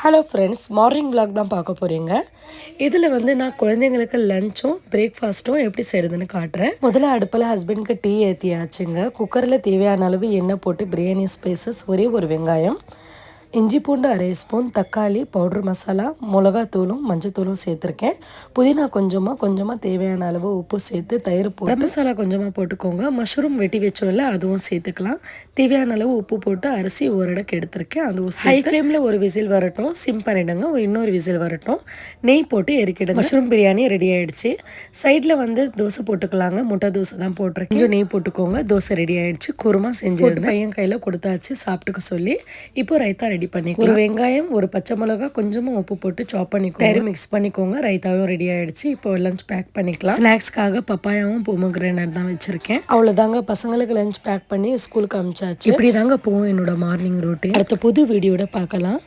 Hello friends, morning vlog தான் பார்க்க போகிறீங்க. இதில் வந்து நான் குழந்தைங்களுக்கு லஞ்சும் பிரேக்ஃபாஸ்ட்டும் எப்படி செய்கிறதுன்னு காட்டுறேன். முதல்ல அடுப்பில் ஹஸ்பண்டுக்கு டீ ஏற்றியாச்சுங்க. குக்கரில் தேவையான அளவு எண்ணெய் போட்டு பிரியாணி ஸ்பைசஸ், ஒரே ஒரு வெங்காயம், இஞ்சி பூண்டு அரை ஸ்பூன், தக்காளி, பவுடர் மசாலா, மிளகாத்தூளும் மஞ்சத்தூளும் சேர்த்துருக்கேன். புதினா கொஞ்சமாக தேவையான அளவு உப்பு சேர்த்து தயிர் போட்டு மசாலா கொஞ்சமாக போட்டுக்கோங்க. மஷ்ரூம் வெட்டி வச்சோம்ல, அதுவும் சேர்த்துக்கலாம். தேவையான அளவு உப்பு போட்டு அரிசி ஓரடக்கு எடுத்திருக்கேன். அதுவும் ஹை ஃப்ளேமில் ஒரு விசில் வரட்டும், சிம் பண்ணிவிடுங்க. இன்னொரு விசில் வரட்டும், நெய் போட்டு எரிக்கிடுங்க. மஷ்ரூம் பிரியாணி ரெடி ஆகிடுச்சு. சைடில் வந்து தோசை போட்டுக்கலாங்க. முட்டை தோசை தான் போட்டிருக்கேன். கொஞ்சம் நெய் போட்டுக்கோங்க. தோசை ரெடி ஆகிடுச்சு. குருமா செஞ்சுருந்தேன். பையன் கையில் கொடுத்தாச்சு சாப்பிட்டுக்க சொல்லி. இப்போ ரைத்தா ரெடி பண்ணிக்கலாம். ஒரு வெங்காயம், ஒரு பச்சை மிளகா, கொஞ்சமாக உப்பு போட்டு சாப் பண்ணிக்கோங்க. தயிர் மிக்ஸ் பண்ணிக்கோங்க. ரைத்தாவும் ரெடி ஆகிடுச்சு. இப்போ லஞ்ச் பேக் பண்ணிக்கலாம். ஸ்நாக்ஸ்க்காக பப்பாயாவும் பொமோகிரானேட் தான் வச்சுருக்கேன். அவ்வளோதாங்க, பசங்களுக்கு லஞ்ச் பேக் பண்ணி ஸ்கூலுக்கு அனுப்பிச்சாச்சு. இப்படி தாங்க போகும் என்னோட மார்னிங் ரொட்டீன். அடுத்த புது வீடியோட பார்க்கலாம்.